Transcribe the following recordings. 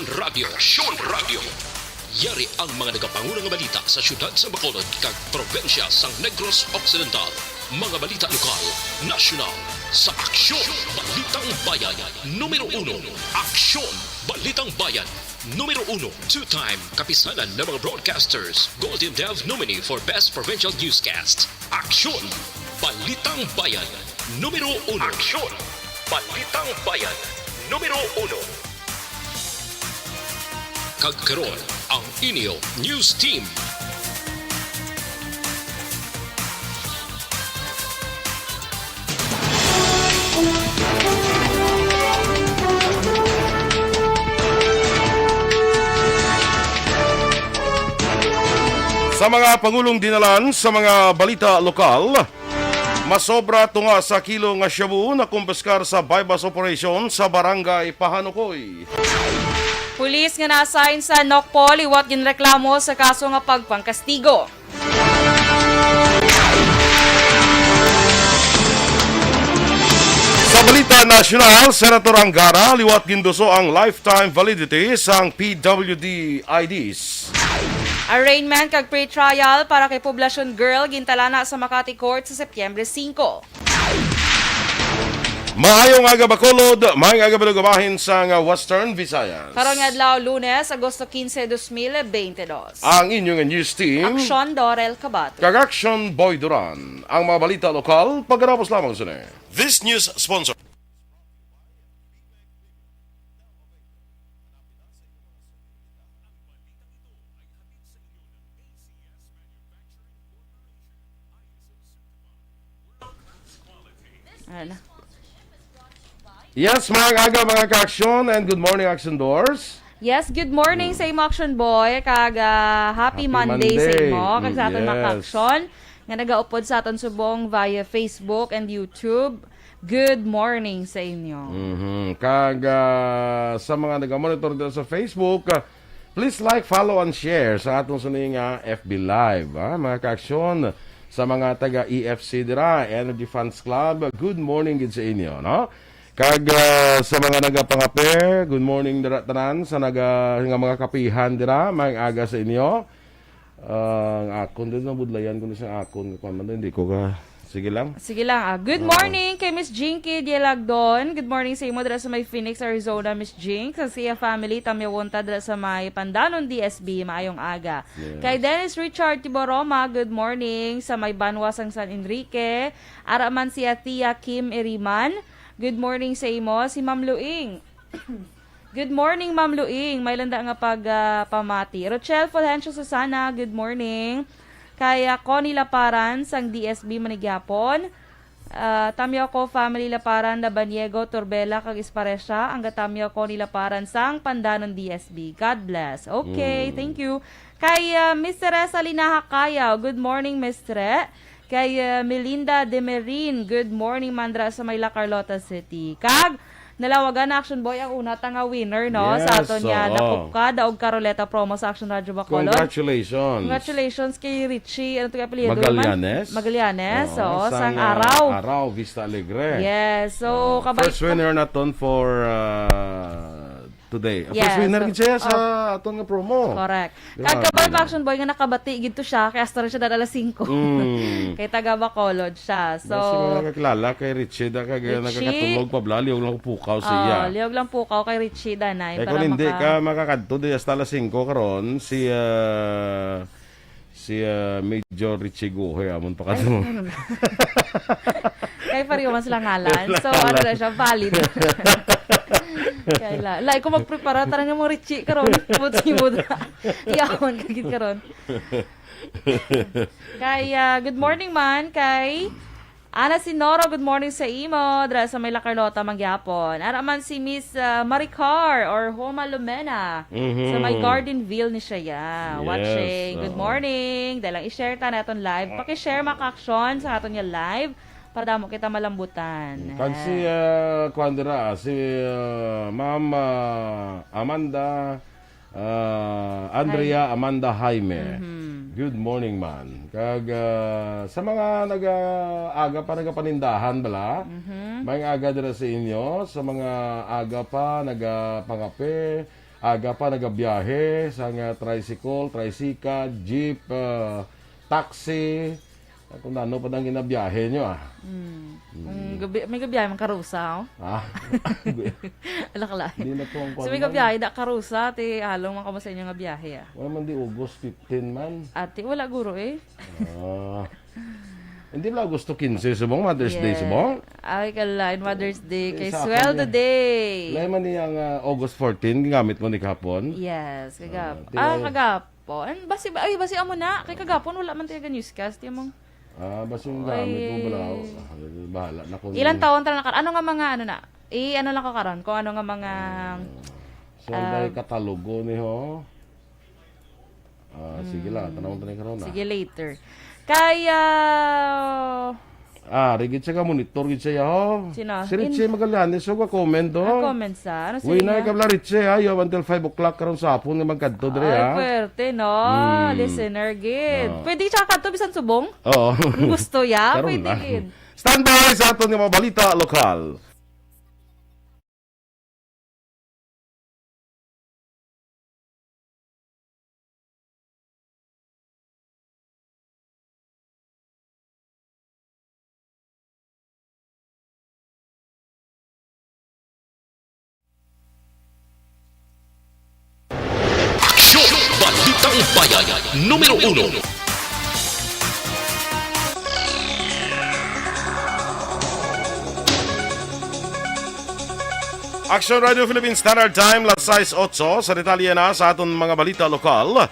Aksyon Radio. Yari ang mga nagapangunang balita sa syudad sa Bacolod kag probensya sang Negros Occidental. Mga balita lokal, nasyonal, sa Aksyon Balitang Bayan. Numero 1, Aksyon Balitang Bayan. Numero 1, two-time kapisanan ng mga broadcasters, Golden Dove nominee for Best Provincial Newscast. Aksyon Balitang Bayan. Numero 1. Aksyon Balitang Bayan. Numero 1. Kagkaroon ang inyo News Team. Sa mga pangulong dinalan sa mga balita lokal, masobra tunga sa kilo nga shabu na kumpiskar sa bypass operation sa barangay Pahanukoy. Pulis nga na-assign sa Nokpol iwat ginreklamo sa kaso nga pagpangkastigo. Sa balita nasyonal, Senator Angara liwat ginduso ang lifetime validity sang PWD IDs. Arraignment kag pre-trial para kay Poblacion Girl gintalana sa Makati Court sa Setyembre 5. Maayong aga Bacolod, maayong aga balugabahin sa Western Visayas. Karong adlaw Lunes, Agosto 15, 2022. Ang inyong news team, Aksyon Dorel Cabato. kag Action Boy Duran. Ang mga balita lokal, pagkarapos lamang sa This news sponsor. Ano? Yes, mga aga mga ka-action and good morning Action Doors. Yes, good morning sa imo Action Boy kag happy Monday sa imo kag sa aton Yes. mga action nga nagaupod sa aton subong via Facebook and YouTube. Good morning sa inyo. Kag sa mga nag-monitor dito sa Facebook, please like, follow, and share sa atong suning FB Live. Mga ka-action, sa mga taga-EFC dira, Energy Funds Club, good morning gid sa inyo. No? Kag sa mga nagapangape, good morning dira tanan sa nga mga kapihan dira, may aga sa inyo. Ang akon din na budlayan ko sa akon ko man hindi ko ka. Sige lang. Sige lang. Good morning kay Miss Jinky Dialagdon. Good morning sa imo dira sa may Phoenix, Arizona, Miss Jinx. Sa siya family tamyawonta dira sa may Pandanon DSB, maayong aga. Yes. Kay Dennis Richard Tiboroma, good morning sa may Banwasang San Enrique. Araman si Tia Kim Iriman. Good morning sa imo si Ma'am Luing. Good morning, Ma'am Luing. May landa nga pamati. Rochelle Fulgencio Susana, good morning. Kaya Connie Laparan, sang DSB Manigyapon. Tamyo ko family Laparan, Labaniego, Torbela, kag Esparesya. Ang gatamyo Connie Laparan, sang Pandanon DSB. God bless. Okay, thank you. Kay Miss Teresa Linahakayaw, good morning, Miss Tere. Kay Melinda Demerin, good morning, Mandra sa Mayla, Carlota City. Kag nalawagan na Action Boy ang una nga winner, no? Yes, Sa aton niya, oo. Nakupka, daog Caroleta promo sa Action Radio Bacolod. Congratulations. Congratulations kay Richie, ano ito kaya apelyido? Magallanes. Magallanes, Oo, sang araw. Araw, Vista Alegre. Yes, so kabay First winner naton for today. Yes, First winner so- gid siya sa aton nga promo. Correct. Grabe Kagkabay na. Action Boy nga nakabati gito siya, kaya start siya dala 5. Kay taga Bacolod siya. So, Kasi mga nakakilala kay Richie da kag Richie? nakakatulog pa blali og lang pukaw siya. liog lang po kay Richie Danay. Eh kung hindi ka makakadto di hasta alas 5 karon si Major Richie Guhe amon pa kadto. Kay pariyo man silang ngalan. So, ano na siya, valid. Kaya la, kung magprepara, tarang nga mo Richie karon. Putsi mo na. Iyawan kagit karon. Kaya, good morning man kay Ana Sinoro, good morning sa imo. Dra sa Mayla Carlota, Mangyapon. Ara man si Miss Maricar or Homa Lumena. Sa may Gardenville ni siya. Yes, Watching. Good oo. morning. Dahil lang i-share ta naton live. Paki-share maka-action sa aton niya live para damo kita malambutan. Kag si Kwandera, si Ma'am Amanda Andrea Amanda Jaime. Good morning man. Kag sa mga nag-aga pa nagapanindahan bala, may aga dira sa inyo, sa mga aga pa nagapangape, aga pa nagabiyahe sa nga tricycle, jeep, taxi. Kung ano pa nang ginabiyahe nyo May gabiyahe man karusa, oh. Ah, Alakala. hindi na po ang So may gabiyahe da karusa, ti halong man kamo sa inyo nga biyahe, ah. Wala man di August 15 man. Ate, wala guro eh. Ah. Hindi ba gusto 15 subong Mother's Day subong? Ay, kalain, Mother's Day. Kay Sa swell akin today. Lay man niyang August 14 ginamit mo ni kahapon. Yes, kagapon. Tiwala. Kagapon. Basi amo na. Kay kagapon, wala man tayo newscast. Yung mong... Basta yung gamit mo bala. Bahala na kung Ilan taon tala na ano nga mga ano na? Ano lang ko karon kung ano nga mga So, dahil katalogo ni ho. Sige lang, tanawang tanay karon na. sige later. Kaya Rigid siya ka monitor, rigid siya ho. Sino? Si Richie Magallanes, so ka comment do. comment sa ano Uy, na niya? ikabla Richie ha, yo until 5 o'clock karon sa hapon nga magkadto dire Ay, ha. pwerte, no? Listener, gid. Pwede siya kanto bisan subong? Oo. Kung gusto ya, Karon pwede lang. gid. Stand by sa aton nga mga balita lokal. Aksyon! Balitang Bayan, numero 1. Action Radio Philippines Standard Time, las 6:08 sa detalye na sa aton mga balita lokal.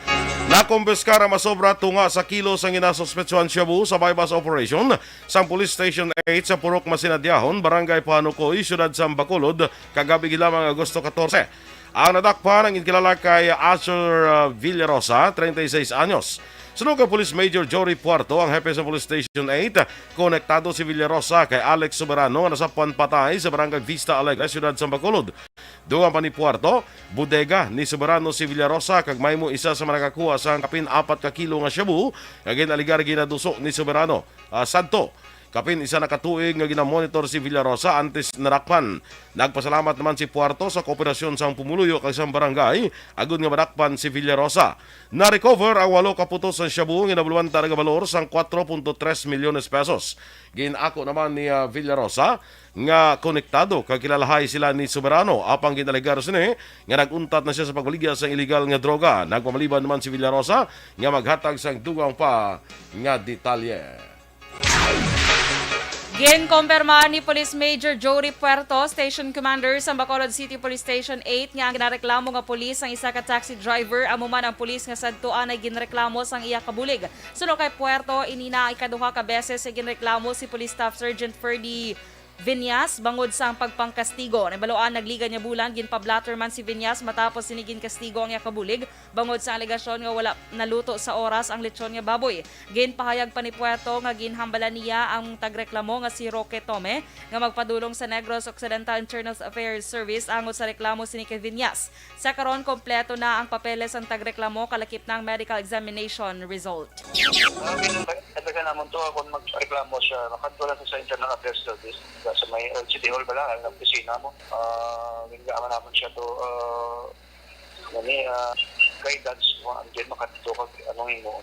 Nakumpiskara masobra tunga sa kilos ang inasuspetsuhan Shabu sa bypass operation sa Police Station 8 sa Purok Masinadyahon, Barangay Panukoy, Siyudad sa Bacolod, kagabi lamang Agosto 14. Ang nadakpan ang inkilala kay Asher Villarosa, 36 anyos. Sunod kay Police Major Jory Puerto, ang hepe sa Police Station 8, konektado si Villarosa kay Alex Soberano nga nasapuan patay sa Barangay Vista Alegre, Siyudad sa Bacolod. Dugang pa ni Puerto, bodega ni Soberano si Villarosa kag maymo isa sa manakakuha sa kapin 4 ka kilo nga shabu kag ginaligar ginaduso ni Soberano. Sadto kapin isa na katuig nga ginamonitor si Villarosa antes narakpan. Nagpasalamat naman si Puerto sa kooperasyon sa pumuluyo kag sa barangay agud nga madakpan si Villarosa. Na-recover ang 8 kaputos sa shabu nga nabuluan talaga valor sang 4.3 milyones pesos. Ginako naman ni Villarosa nga konektado kag kilalahay sila ni Soberano apang ginaligar sini nga naguntat na siya sa pagbaligya sa illegal nga droga. Nagpamaliban naman si Villarosa nga maghatag sang dugang pa nga detalye. Ginkompirma ni Police Major Jory Puerto, Station Commander sa Bacolod City Police Station 8 nga ang ginareklamo nga pulis ang isa ka taxi driver amo man ang pulis nga sadtuan ay ginreklamo sang iya kabulig. Suno kay Puerto inina ikaduha ka beses ay ginreklamo si Police Staff Sergeant Ferdy Vinyas bangod sa pagpangkastigo. Nabaloan nagliga niya bulan ginpablatter man si Vinyas matapos sinigin kastigo ang iya kabulig bangod sa alegasyon nga wala naluto sa oras ang lechon nga baboy. Ginpahayag pa ni Puerto nga ginhambalan niya ang tagreklamo nga si Roque Tome nga magpadulong sa Negros Occidental Internal Affairs Service angot sa reklamo si Nicky Vinyas. Sa karon kompleto na ang papeles ang tagreklamo kalakip ng medical examination result. Ito naman to kung magreklamo siya, makadula sa Internal Affairs Service sa may City Hall pala, ang opisina mo. Ginagawa naman siya to guidance mo ang dyan makatutokag anong mo.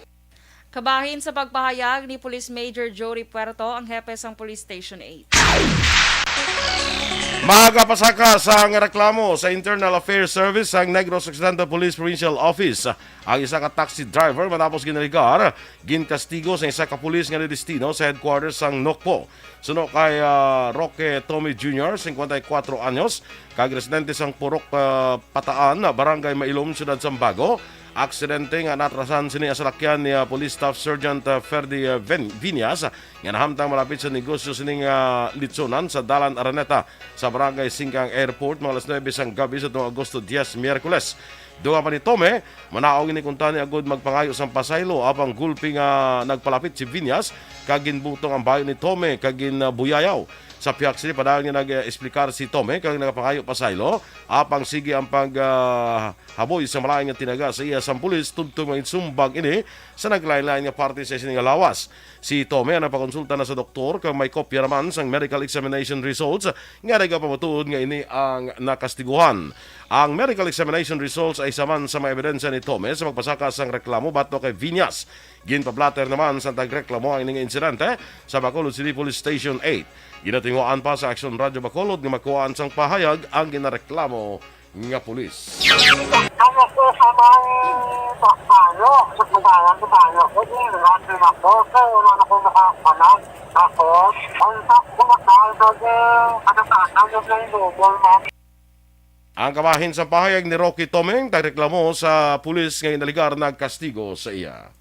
Kabahin sa pagpahayag ni Police Major Jory Puerto, ang hepe sang Police Station 8. Magapasaka sa reklamo sa Internal Affairs Service ang Negros Occidental Police Provincial Office. Ang isa ka taxi driver matapos ginaligar, ginkastigo sa isa ka pulis nga destino sa headquarters sang Nokpo. Suno kay Roque Tommy Jr., 54 anyos, kag residente sang Purok Pataan, Barangay Mailom, Siyudad Sambago. Aksidente nga natrasan sini asalakyan ni Police Staff Sergeant Ferdy Vinyas nga nahamtang malapit sa negosyo sining litsunan sa Dalan Araneta sa Barangay Singkang Airport mga alas 9 sang gabi sa Agosto 10, Miyerkules. Duha pa ni Tome, manaog ni kuntani agud magpangayo sang pasaylo apang gulpi nga nagpalapit si Vinyas kag ginbutong ang bayo ni Tome kag ginbuyayaw. Sa piyak sila, padahal nga nag-explicar si Tome kag nagapangayo pasaylo apang sige ang paghaboy sa malaking nga tinaga sa iya sang pulis tubtong ang sumbag ini sa naglain-lain nga parte sa sining lawas. Si Tome ang napakonsulta na sa doktor kag may kopya naman sang medical examination results nga nagapamatuod nga ini ang nakastiguhan. Ang medical examination results ay saman sa mga ebidensya ni Tome sa magpasaka sang reklamo bato kay Viñas. Ginpablater naman sa tagreklamo ang ining insidente sa Bacolod City Police Station 8. Ginatinguan pa sa Action Radio Bacolod nga makuhaan sang pahayag ang ginareklamo nga pulis. Ano po sa mga tayo, sa kumayan tayo, hindi natin ako, so wala ko nakakanan. Tapos, ang kumakal, ano sa yung double mo. Ang kamahin sa pahayag ni Rocky Tomeng, tagreklamo sa pulis nga inaligar nagkastigo sa iya.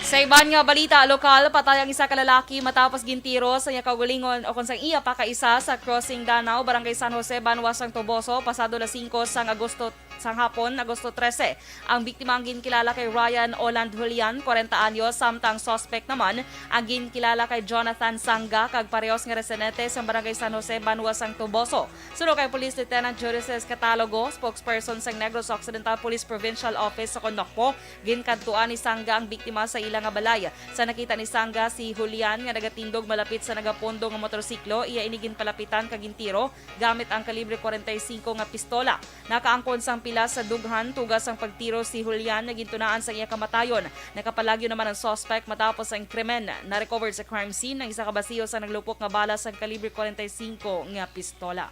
Sa iban nga balita lokal, patay ang isa ka lalaki matapos gintiro sa iya kaugalingon o kung sa iya pakaisa sa crossing Danao, Barangay San Jose, Banwasang Toboso, pasado las 5 sang Agosto sang hapon, Agosto 13. Ang biktima ang ginkilala kay Ryan Oland Julian, 40 anyos, samtang suspect naman ang ginkilala kay Jonathan Sangga, kag parehas nga residente sa Barangay San Jose, Banwasang Toboso. Suno kay Police Lieutenant Jurises Catalogo, spokesperson sa Negros Occidental Police Provincial Office sa Condocpo, ginkadtuan ni Sangga ang biktima sa ilang nga balay. Sa nakita ni Sangga, si Julian nga nagatindog malapit sa nagapondo nga motorsiklo, iya inigin palapitan kagintiro gamit ang kalibre 45 nga pistola. Nakaangkon sang pila sa dughan tugas ang pagtiro si Julian na gintunaan sa iya kamatayon. Nakapalagyo naman ang suspect matapos ang krimen. Na-recover sa crime scene ang isa ka basiyo sa naglupok nga bala sa kalibre 45 nga pistola.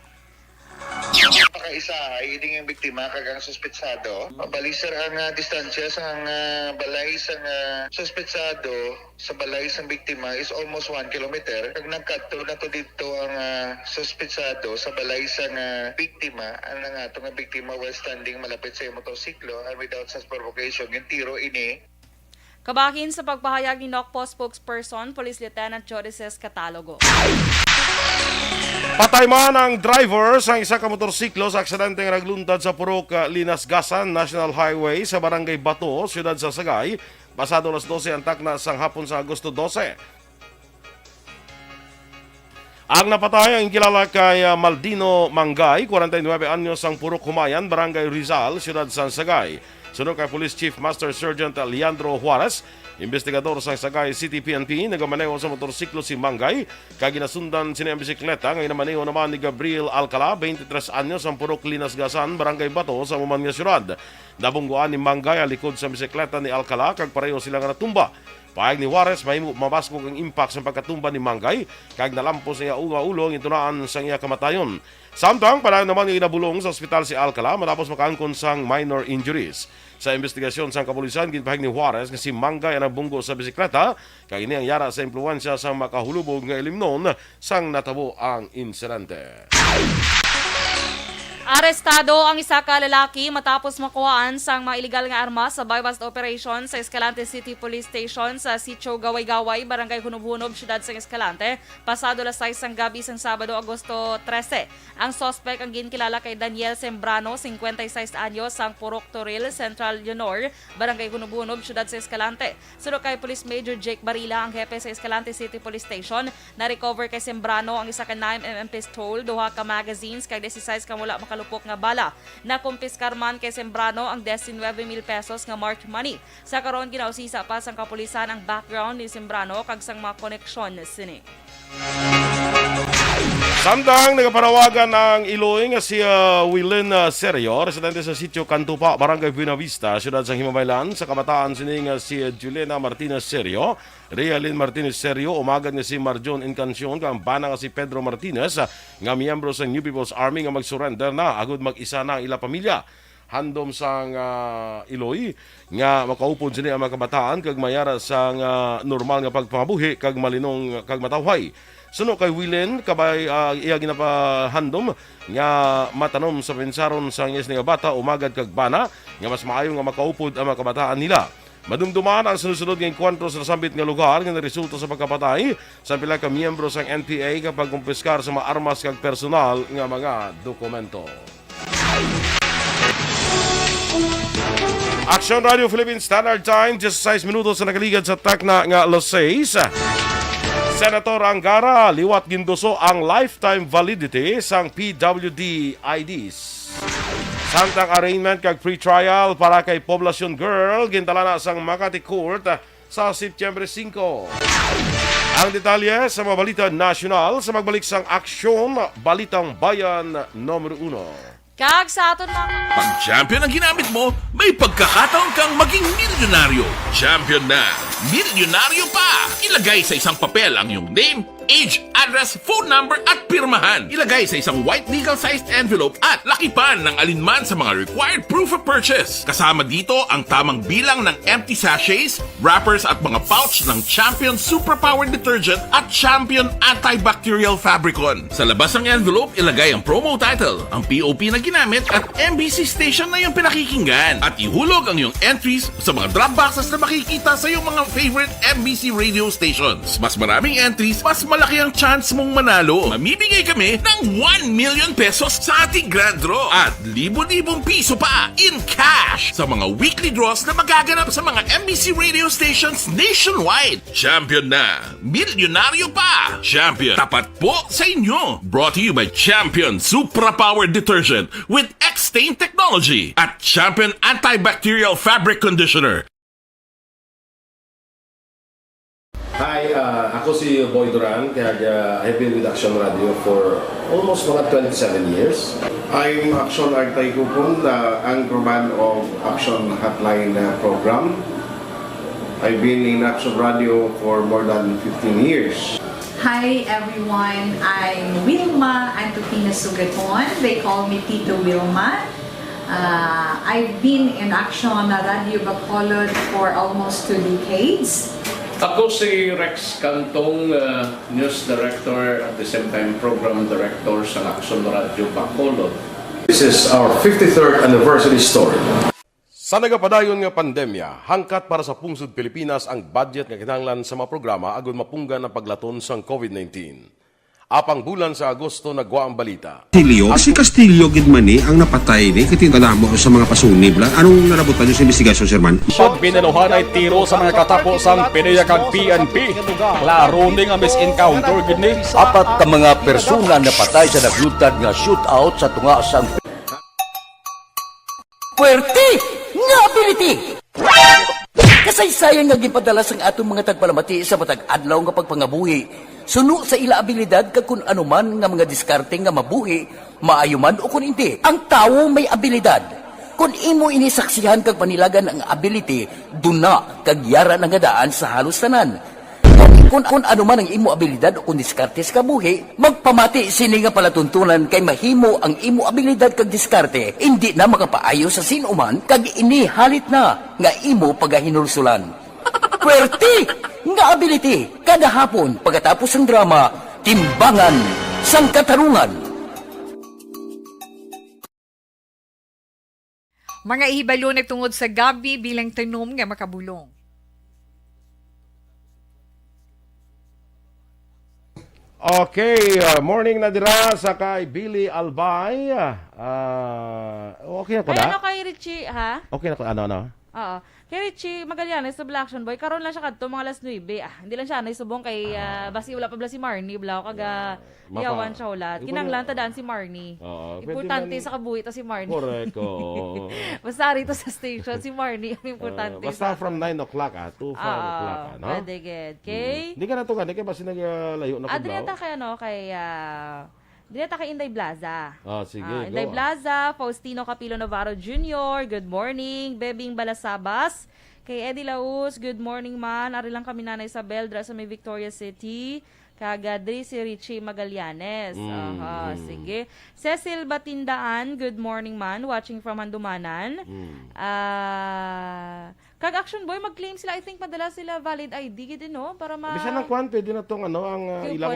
Pakaisa ay iding ang biktima kagang suspetsado. Balisar ang distansya sa balay sa suspetsado sa balay sa biktima is almost 1 kilometer. Kag nagkadto na to dito ang suspetsado sa balay sa biktima, ang nga biktima while standing malapit sa motorsiklo and without such provocation, yung tiro ini. Kabahin sa pagpahayag ni NOCPO spokesperson, Police Lieutenant Jodices Catalogo. Patay man ang driver sa isa ka motorsiklo sa aksidente nga nagluntad sa Purok, Linasgasan National Highway sa Barangay Bato, siyudad sa Sagay, pasado las 12 ang takna sang hapon sa Agosto 12. Ang napatay ang kilala kay Maldino Mangay, 49 anyos, ang Purok Humayan, Barangay Rizal, siyudad sa Sagay. Sunod kay Police Chief Master Sergeant Leandro Juarez, investigador sa Sagay City PNP, nagamaneho sa motorsiklo si Mangay, kag ginasundan sina ang bisikleta, ngayon namaneho naman ni Gabriel Alcala, 23 anyos, ang Purok Linasgasan, Barangay Bato, sa Muman nga syudad. Nabungguan ni Mangay ang likod sa bisikleta ni Alcala, kag pareho sila nga natumba. Pahayag ni Juarez, may mabaskog ang impact sa pagkatumba ni Mangay, kag nalampos niya ulo ang itunaan sa iya kamatayon. Samtang parang naman yung inabulong sa ospital si Alcala matapos makaangkon sang minor injuries. Sa investigasyon sa kapulisan, ginpahayag ni Juarez nga si Mangay ang nabunggo sa bisikleta, kag ini ang yara sa impluwensya sa makahulubog nga ilimnon sang natabo ang insidente. Arestado ang isa ka lalaki matapos makuhaan sang mga illegal nga armas sa buy-bust operation sa Escalante City Police Station sa Sitio Gaway-Gaway, Barangay Hunob-Hunob, siyudad sa Escalante, pasado las 6 sang gabi sang Sabado, Agosto 13. Ang suspect ang ginkilala kay Daniel Sembrano, 56 anyos, sang Purok Toril, Central Leonor, Barangay Hunob-Hunob, siyudad sa Escalante. Sunod kay Police Major Jake Barila, ang hepe sa Escalante City Police Station, na-recover kay Sembrano ang isa ka 9mm pistol, duha ka magazines, kay 16 ka mula makalupok nga bala. Nakumpiskar man kay Sembrano ang 19,000 pesos nga marked money. Sa karon ginausisa pa sang kapulisan ang background ni Sembrano kag sang mga koneksyon sini. Samtang nagapanawagan ng Iloy nga si Willen Serio, residente sa Sitio Cantupa, Barangay Buena Vista, siyudad sa Himamaylan, sa kabataan sini nga si Juliana Martinez Serio, Realin Martinez Serio, umagad nga si Marjon Encancion, kang bana nga si Pedro Martinez, nga miyembro sa New People's Army nga mag-surrender na, agud mag-isa na ang ila pamilya. Handom sang Iloy nga makaupod sini ang mga kabataan kag mayara sang normal nga pagpangabuhi kag malinong kag matawhay. Suno kay Willen kabay iya ginapahandom nga matanom sa pensaron sang yes nga bata umagad kag bana nga mas maayo nga makaupod ang mga kabataan nila. Madumduman ang sunod-sunod nga enkwentro sa nasambit nga lugar nga resulta sa pagkapatay sa pila ka miyembro sang NPA kapag kumpiskar sa mga armas kag personal nga mga dokumento. Action Radio Philippines Standard Time, just 6 minutos na nakaligad sa takna nga alas 6. Senator Angara, liwat ginduso ang lifetime validity sang PWD IDs. Samtang arraignment kag pre-trial para kay Poblacion Girl, gintala na sang Makati Court sa September 5. Ang detalye sa mga balita nasyonal sa magbalik sang Aksyon Balitang Bayan numero 1. Kag sa aton mga Pag champion ang ginamit mo, may pagkakataon kang maging milyonaryo. Champion na, milyonaryo pa! Ilagay sa isang papel ang iyong name, age, address, phone number at pirmahan. Ilagay sa isang white legal-sized envelope at lakipan ng alinman sa mga required proof of purchase. Kasama dito ang tamang bilang ng empty sachets, wrappers at mga pouch ng Champion Superpower Detergent at Champion Antibacterial Fabricon. Sa labas ng envelope, ilagay ang promo title, ang POP na ginamit at MBC station na yung pinakikinggan. At ihulog ang iyong entries sa mga drop boxes na makikita sa iyong mga favorite MBC radio stations. Mas maraming entries, mas malaki ang chance mong manalo. Mamimigay kami ng 1 million pesos sa ating grand draw at libo-libong piso pa in cash sa mga weekly draws na magaganap sa mga MBC radio stations nationwide. Champion na, milyonaryo pa. Champion, tapat po sa inyo. Brought to you by Champion Supra Power Detergent with X-Stain Technology at Champion Antibacterial Fabric Conditioner. Hi, ako si Boy Duran, kaya I've been with Action Radio for almost mga 27 years. I'm Action Artay Kupon, the anchorman of Action Hotline program. I've been in Action Radio for more than 15 years. Hi everyone, I'm Wilma Antopina Sugaton. They call me Tito Wilma. I've been in Action Radio Bacolod for almost 2 decades. Ako si Rex Cantong, News Director at the same time Program Director sa Action Radio Bacolod. This is our 53rd anniversary story. Sa nagapadayon nga pandemya, hangkat para sa pungsod Pilipinas ang budget nga kinahanglan sa mga programa agon mapunggan ang paglaton sang COVID-19. Apang bulan sa Agosto nagwa ang balita. Castillo, si Castillo gidmani ang napatay ni kitingadamo sa mga pasunib lang. Anong narabutan niyo sa investigasyon, Sir Man? Siyod binaluhan ay tiro sa mga katapos ang PDEA kag PNP. Klaro ni nga misencounter gid ni. Apat ka mga persona na patay sa naglutad nga shootout sa tunga sang Puerte nga ability. Kasaysayan nga gipadala sang atong mga tagpalamati sa matag adlaw nga pagpangabuhi. Suno sa ila abilidad kag kun anuman nga mga diskarte nga mabuhi, maayo man o kun hindi. Ang tawo may abilidad. Kung imo inisaksihan kag panilagan ang ability, duna kag yara nga daan sa halos tanan. Kung anuman ang imo abilidad o kun diskarte sa kabuhi, magpamati sini nga palatuntunan kay mahimo ang imo abilidad kag diskarte, hindi na makapaayo sa sinuman kag ini halit na nga imo pagahinulsulan. Puwerte nga ability kada hapon pagkatapos ng drama, Timbangan sang Katarungan. Mga ihibalo nagtungod sa gabi bilang tanom nga makabulong. Okay, morning na dira sa kay Billy Albay. Okay na ko Ay, na? ano kay Richie, ha? Okay na ko, ano? Oo. Kay Richie Magallanes sa Black Action Boy, karon lang siya kadto mga alas 9. Hindi lang siya naisubong kay basi wala pa bala si Marnie, blaw kaga yawan siya ulat. Kinanglan tadaan si Marnie. Importante sa kabuhi to si Marnie. Correct. Oo. Basta rito sa station si Marnie ang importante. Basta from 9 o'clock to 5 o'clock, no? Pwede good. Okay? Hindi ka na to ka, hindi ka basi naglayo na ko Adriata kay Dinata kay Inday Blaza. Sige. Inday Blaza, Faustino Capilo Navarro Jr., good morning. Bebing Balasabas, kay Eddie Laus, good morning man. Ari lang kami Nana Isabel, dra sa may Victoria City. Kagadri si Richie Magallanes. Sige. Cecil Batindaan, good morning man, watching from Handumanan. Kag Action Boy, mag-claim sila. I think madala sila valid ID gid no para Bisan ng kwan pwede na tong ang ilang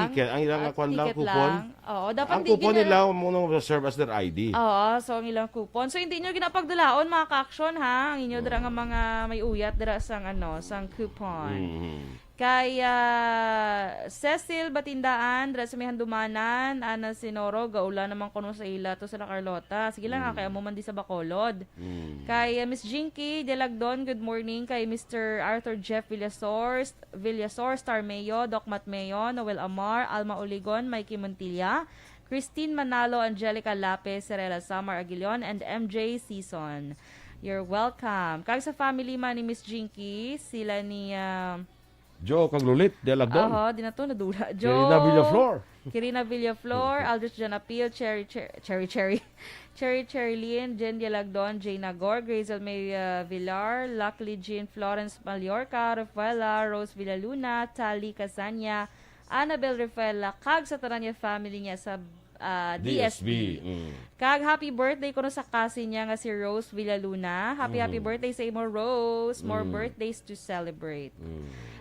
ticket, ang ilang kwan lang coupon. Oo, dapat ang coupon nila mo serve as their ID. Oo, so ang ilang coupon. So hindi niyo ginapagdalaon mga ka-action ha. Ang inyo dira nga mga may uyat dira sang sang coupon. Kay Cecil Batindaan, dira sa may Handumanan, Ana Sinoro, gaula naman kuno sa ila to sa Carlota. Sige lang kaya mo man di sa Bacolod. Kay Miss Jinky Delagdon, good morning. Kay Mr. Arthur Jeff Villasor, Star Mayo, Doc Matmeo, Noel Amar, Alma Oligon, Mikey Montilla, Christine Manalo, Angelica Lapez, Serela Samar Aguilion, and MJ Season. You're welcome. Kag sa family man ni Miss Jinky, sila ni Joe Kaglulit, Dialagdon. Di na to, nadula. Kirina Villaflor. Kirina Villaflor, Aldrich Janapil, Cherry Lynn, Jen Dialagdon, Jane Nagor, Grazel May Villar, Luckily Jean Florence Mallorca, Rafaela, Rose Villaluna, Tali Casanya, Annabel Rafaela, kag sa tanan niya family niya sa DSB. Kag happy birthday ko sa kasi niya nga si Rose Villaluna. Happy birthday sa imo, Rose. More birthdays to celebrate.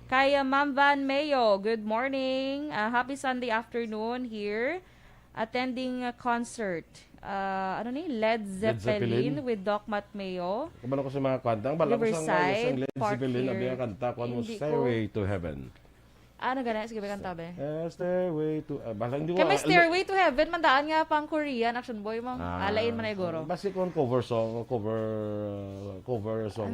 Kay Ma'am Van Mayo, good morning. Happy Sunday afternoon here. Attending a concert. Led Zeppelin with Doc Matt Mayo. Kabalo ko sa mga kanta. Ang bala ko sa Riverside, Led Park Zeppelin na here. biya kanta ko ano, Hindi ko- Stairway to Heaven. Ano gana? Sige, kanta ba? Stairway to... bala, hindi ko... Kaya may Stairway to Heaven, mandaan nga pang Korean action boy mo. Alain man na igoro. Basta kung cover song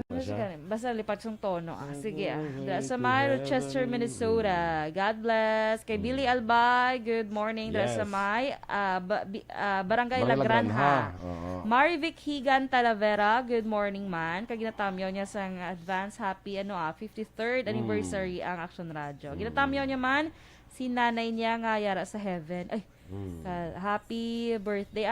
na siya. Basta lipat yung tono. Sige. Sa may Rochester, Minnesota. God bless. Kay Billy Albay, good morning. Yes. Sa may Barangay La Barangay La Granja. Oo. Marivic Higan Talavera, good morning man. Kay ginatamyaw niya sa advance happy 53rd anniversary ang Action Radio. Ginatamyaw niya man si nanay niya nga yara sa heaven. Ay, happy birthday.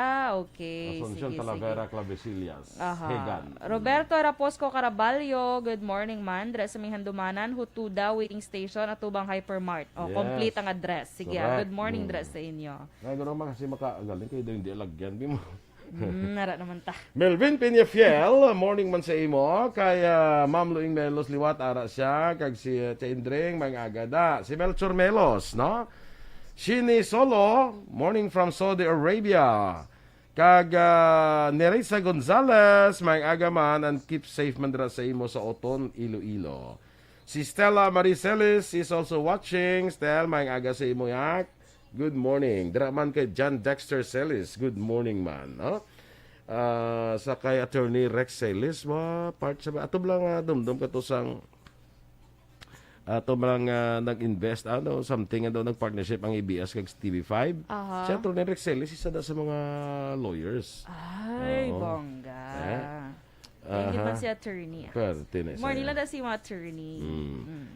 Okay. Asuncion Sige, Talavera sige. Clavecillas. Aha. Hegan. Roberto Raposco Caraballo, good morning man. Dres sa ming handumanan, Hutuda Waiting Station at Tubang Hypermart. Yes. Complete ang address. Sige, Correct. good morning Dres sa inyo. Nagano man kasi makagaling kayo daw hindi alagyan. Di mo. Nara naman ta. Melvin Peñafiel, morning man sa imo. Kay Ma'am Luing Melos Liwat, ara siya. Kag si Chaindring, mga agada. Si Melchor Melos, no? Shini Solo, morning from Saudi Arabia. Kag Nerissa Gonzalez, mga agaman, and keep safe man dira sa imo sa Oton, Iloilo. Si Stella Maricelis is also watching. Stella, mga aga sa imo yak. Good morning. Dira man kay John Dexter Celis. Good morning man. No? Sa kay Attorney Rex Celis, part sa ato lang dumdum ka to sang ato lang nag-invest something daw nag-partnership ang ABS kag TV5. Si Attorney Rex Celis isa da sa mga lawyers. Ay, bongga. Hindi man si attorney. Morning lang na si mga attorney.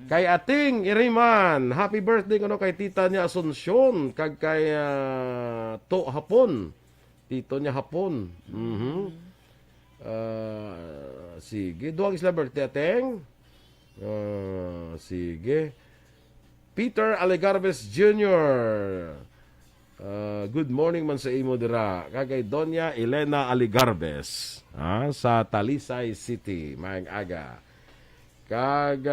Kay ating Iriman, happy birthday kuno kay tita niya Asuncion, kag kay To Hapon. Tito niya Hapon. Sige, duwag isla birthday ating. Sige. Peter Alegarbes Jr. Good morning man sa imo dira. Kagay Doña Elena Alegarbes sa Talisay City, maayong aga. Kag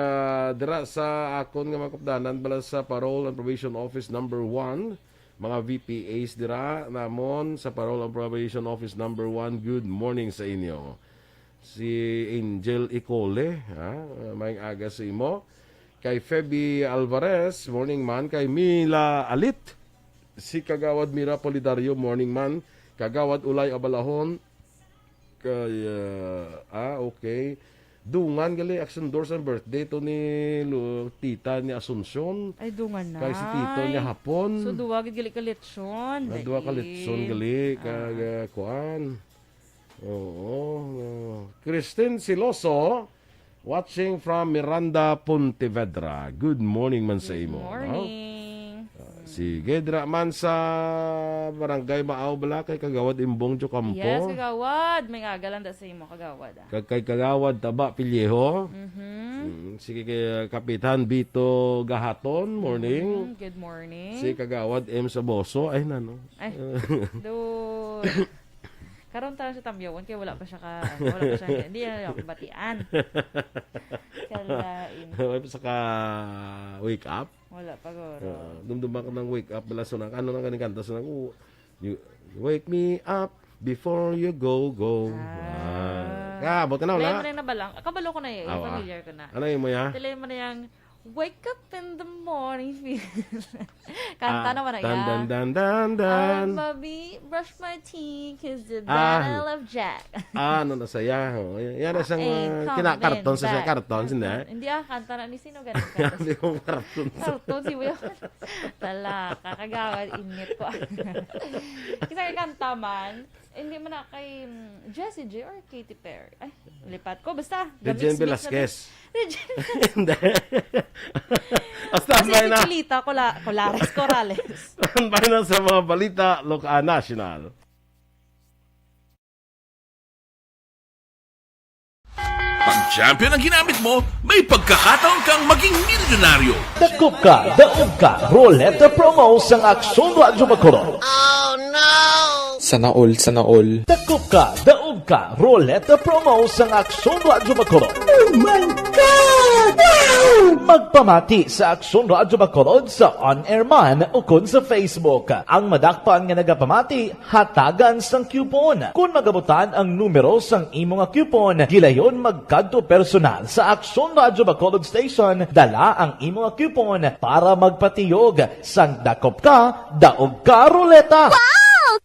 dira sa akon nga makupdanan bala sa Parole and Probation Office number 1, mga VPAs dira namon sa Parole and Probation Office number 1. Good morning sa inyo. Si Angel Icole, maayong aga sa imo. Kay Feby Alvarez, morning man. Kay Mila Alit, si Kagawad Mira Polidario, morning man. Kagawad Ulay Abalahon. Kay okay. Dungan gali Action Doors ang birthday to ni tita ni Asuncion. Ay, dungan na. Kay si tito niya Hapon. So, duwag gali kalitson. Duwa kalitson gali. Kag kuan. Oo. Christine Siloso, watching from Miranda, Pontevedra. Good morning man sa imo. Morning. Sige, dira man sa Barangay Maaw bala kay Kagawad Imbong Jocampo. Yes, kagawad. May agalan da sa imo, kagawad. Kay Kagawad Taba Pilyeho. Sige, kay Kapitan Bito Gahaton, morning. Good morning. Si Kagawad M. Saboso. Ay, nano. Ay, karon ta sa tamyawan kay wala pa siya hindi na ako batian. Kalain. Wala pa sa wake up. Wala pa goro. Dumduman ka ng wake up bala sunang ano nang kaning kanta sunang you wake me up before you go. Abot ka na wala. Dili na balang. Kabalo ko na yun. Familiar ko na. Ano yung mo ya? Dili mo na yung wake up in the morning feel. Kanta naman na yan. Dan. Baby, brush my teeth cause the battle of Jack. Ano na saya. Yan na siyang kinakarton sa siya. Karton, hindi kanta na ni sino ganun kanta. Hindi ko karton. Karton, si Buyo. Tala, kakagawad, init ko. Kasi kanta man, Hindi mo na kay Jessie J or Katy Perry. Ay, lipat ko. Basta. Regine gamit-mix na Velasquez. Regine. Hindi. Basta Kasi bay si na. Pilita Colares Corrales. Bay na sa mga balita national. Pag champion ang ginamit mo, may pagkakataon kang maging milyonaryo. Dakop ka, daog ka, Roleta Promo sang Aksyon Radyo Bacolod. Sana all. Dakop ka, daog ka, Roleta Promo sang Aksyon Radyo Bacolod. Oh my God! Wow! Magpamati sa Aksyon Radyo Bacolod sa on-air man o kun sa Facebook. Ang madakpan nga nagapamati, hatagan sang coupon. Kung magabutan ang numero sang imo nga coupon, gilayon magkadto personal sa Aksyon Radyo Bacolod Station, dala ang imo nga coupon para magpatiyog sang dakop ka, daog ka, Roleta.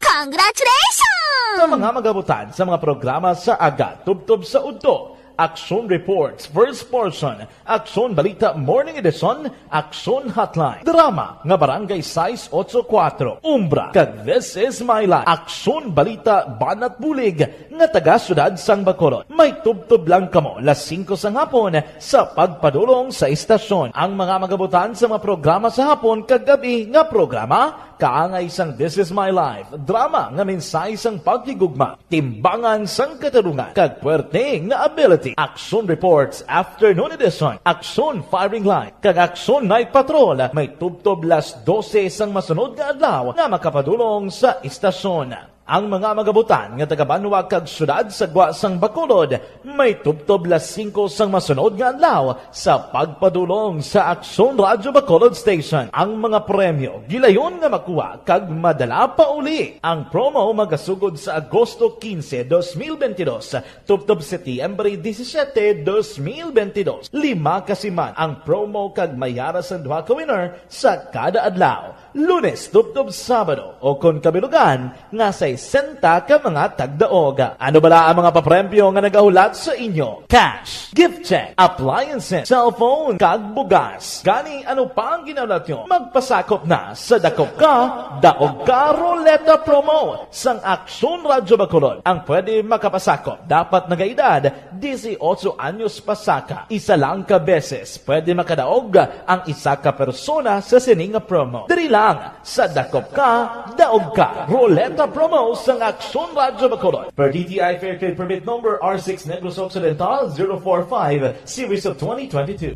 Congratulations! Sa mga magabutan sa mga programa sa Aga, Tubtob sa Udto, Aksyon Reports, First Portion, Aksyon Balita Morning Edition, Aksyon Hotline, Drama, nga Barangay 684, Umbra, kag This Is My Life, Aksyon Balita Banat Bulig, nga taga Syudad Sang Bacolod. May tubtob lang kamo, las 5 sang hapon, sa pagpadulong sa istasyon. Ang mga magabutan sa mga programa sa hapon, kag gabi nga programa, kaangay sang This Is My Life, drama nga mensahe sang pagtigugma, timbangan sang katarungan, kag puwerte nga ability. Aksyon Reports Afternoon Edition, Aksyon Firing Line, kag Aksyon Night Patrol, may tubtob las 12 sang masunod nga adlaw nga makapadulong sa istasyon. Ang mga magabutan nga taga Banwa kag Syudad sa Sang Bacolod, may tubtob las 5 sang masunod nga adlaw sa pagpadulong sa Aksyon Radyo Bacolod Station. Ang mga premyo gilayon nga makuha kag madala pa uli. Ang promo magasugod sa Agosto 15, 2022, tubtob Setyembre 17, 2022. 5 kasiman ang promo kag mayara sa duha ka winner sa kada adlaw. Lunes, tubtob Sabado, o kung kabilugan, nga sa 60 ka mga tagdaog. Ano bala ang mga papremyo nga nagahulat sa inyo? Cash, gift check, appliances, cellphone, kag bugas. Gani, ano pa ang ginaulat nyo? Magpasakop na sa Dakop Ka, Daog Ka Roleta Promo sang Aksyon Radyo Bacolod. Ang pwede makapasakop, dapat nagaedad 18 anyos pasaka. Isa lang ka beses pwede makadaog ang isa ka persona sa sining promo. Diri lang sa Dakop Ka, Daog Ka Roleta Promo sang Aksyon Radyo Bacolod. Per DTI Fair Trade Permit Number R6 Negros Occidental 045 Series of 2022.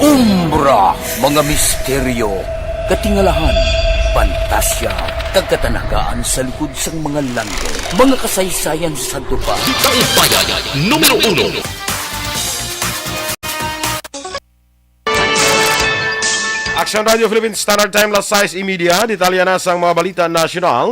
Umbra, mga misteryo, katingalahan, pantasya, kagkatanagaan sa likod sang mga langit, mga kasaysayan sa dupa. Ditang Bayan, numero 1. Action Radio Philippines Standard Time las 6:30, detalya na sang mga balita nasyonal.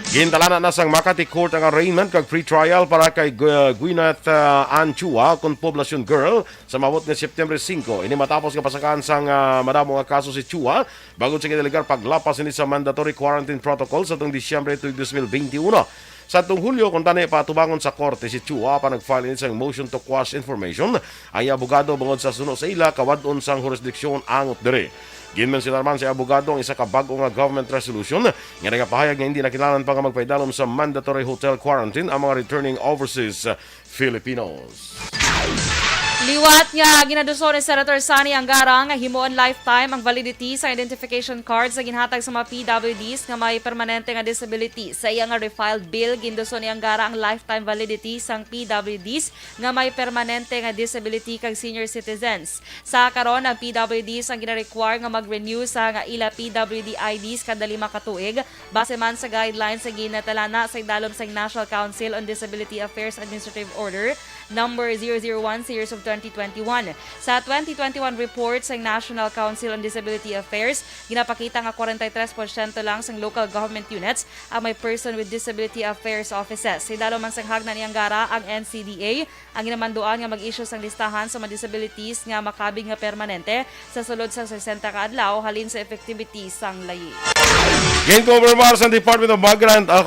Gintalanan na sang Makati Court ang arraignment kag free trial para kay Gwyneth Anchua kon poblasyon girl sa mabot nga September 5. Ini matapos nga pasakaan sang madamo nga kaso si Chua bago siya delegar paglapas ini sa mandatory quarantine protocol sa tuong Disyembre 2021. Sa tuong Hulyo, kung tanay patubangon sa korte, si Chua pa nag-file ini sang motion to quash information. Ay abogado bungod sa suno sa ila, kawadon sang jurisdiksyon angot dere. Ginman sila naman si abogado ang isa ka bago nga government resolution nga nagapahayag nga hindi nakilalan pa nga magpaidalom sa mandatory hotel quarantine ang mga returning overseas Filipinos. Liwat nga ginaduso ni Senator Sani Angara nga himuon lifetime ang validity sa identification cards sa ginhatag sa mga PWDs nga may permanente nga disability. Sa iya nga refiled bill, ginduso ni Angara ang lifetime validity sang PWDs nga may permanente nga disability kag senior citizens. Sa karon ang PWDs ang gina-require nga mag-renew sa nga ila PWD IDs kada 5 ka tuig base man sa guidelines sa ginatalana sa idalom sa National Council on Disability Affairs Administrative Order number 001 series of 2021. Sa 2021 report sa National Council on Disability Affairs, ginapakita nga 43% lang sa local government units ang may person with disability affairs offices. Hidalo man sang hagna niyang gara ang NCDA ang ginamanduan nga mag-issue sang listahan sa mga disabilities nga makabig nga permanente sa sulod sa 60 ka adlaw halin sa effectivity sang layi. Ginkonfirmar sa Department of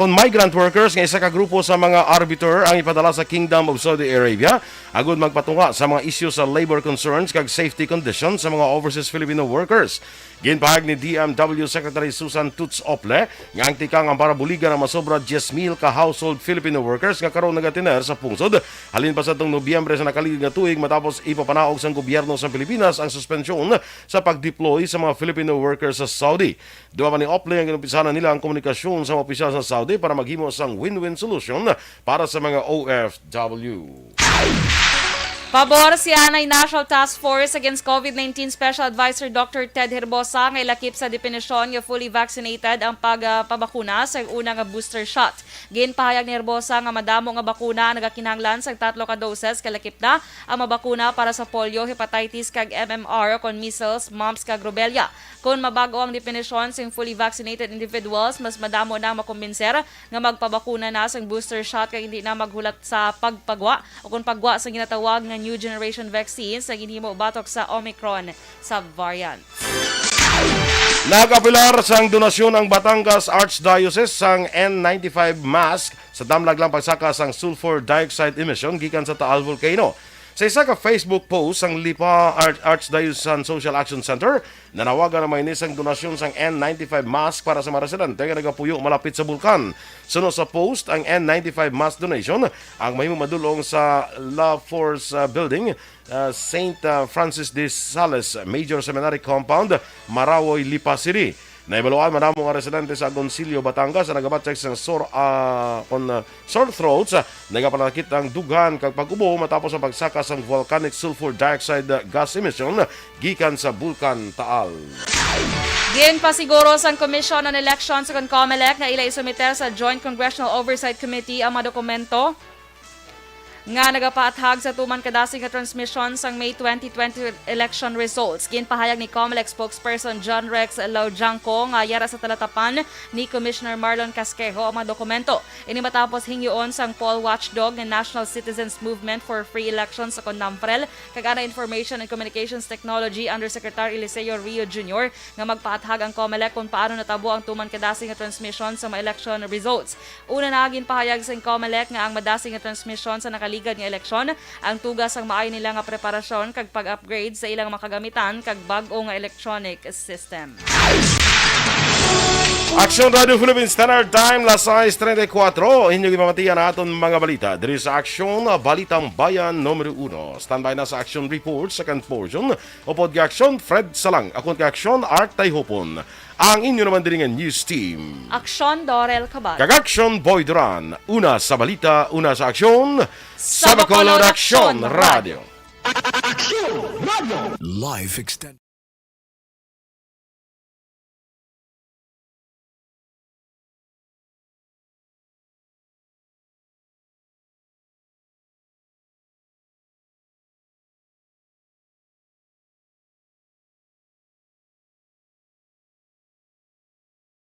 Migrant Workers nga isa ka grupo sa mga arbiter ang ipadala sa Kingdom of Saudi Arabia agud magpatunga sa mga isyu sa labor concerns kag safety conditions sa mga overseas Filipino workers. Ginpahag ni DMW Secretary Susan Toots Ople nga ang tikang ang para buligan ang masobra 10,000 ka household Filipino workers nga karon nagatiner sa pungsod halin pa sa tong Nobyembre sa nakaligid nga tuig matapos ipapanaog sa gobyerno sa Pilipinas ang suspensyon sa pag-deploy sa mga Filipino workers sa Saudi. Duwa pa ni Ople ang ginumpisahan nila ang komunikasyon sa mga opisyal sa Saudi para maghimo sang win-win solution para sa mga OFW. Pabor si Anay National Task Force Against COVID-19 Special Advisor Dr. Ted Herbosa nga ilakip sa definisyon nga fully vaccinated ang pagpabakuna sa unang booster shot. Ginpahayag ni Herbosa nga madamo nga bakuna ang nagakinahanglan sa 3 ka doses kalakip na ang mabakuna para sa polio, hepatitis kag MMR kon measles, mumps kag rubella. Kung mabago ang definisyon sa fully vaccinated individuals, mas madamo na makumbinser nga magpabakuna na sa booster shot kag hindi na maghulat sa pagpagwa o kung pagwa sa ginatawag nga new generation vaccines na ginhimo batok sa Omicron subvariant. Nagapilar sang donasyon ang Batangas Archdiocese sang N95 mask sa damlag lang pagsaka sang sulfur dioxide emission gikan sa Taal Volcano. Sa isa ka Facebook post ang Lipa Archdiocesan Social Action Center, nanawagan na may nisang donasyon sang N95 mask para sa mga residente nga nagapuyo malapit sa bulkan. Sunod sa post, ang N95 mask donation ang mahimong madulong sa La Force Building, St. Francis de Sales Major Seminary Compound, Marawoy, Lipa City. Naibaluan madamo nga residente sa Agoncillo, Batangas na nagabatcheck sa sore throats, nagapanakit ang dughan kag pag-ubo matapos ang pagsaka sang volcanic sulfur dioxide gas emission gikan sa bulkan Taal. Ginpasiguro sang Commission on Elections sa COMELEC na ila isumiter sa Joint Congressional Oversight Committee ang mga dokumento nga nagapaathag sa tuman kadasig nga transmission sang May 2020 election results. Ginpahayag ni COMELEC spokesperson John Rex Laujanco nga yara sa talatapan ni Commissioner Marlon Casquejo ang mga dokumento. Ini matapos hingyoon sang poll watchdog ng National Citizens Movement for Free Elections sa CONAMFREL kag ana Information and Communications Technology Undersecretary Eliseo Rio Jr. nga magpaathag ang COMELEC kung paano natabo ang tuman kadasig nga transmission sa mga election results. Una na ginpahayag sa COMELEC nga ang madasig nga transmission sa ligad nga eleksyon ang tugas ang maayo nila nga preparasyon kag pag-upgrade sa ilang makagamitan kag bag-o nga electronic system. Action Radio Philippines Standard Time, las 6:34. Inyong ipamatiyan na aton mga balita. Diri sa Action, Balitang Bayan numero 1. Standby na sa Action Report, second portion. Upod ka Action, Fred Salang. Akon ka Action, Art Tayhopon. Ang inyo naman din nga news team. Action Dorel Cabal. Kag Action Boy Duran. Una sa balita, una sa Action. Sa Bacolod Action Radio. Live extend.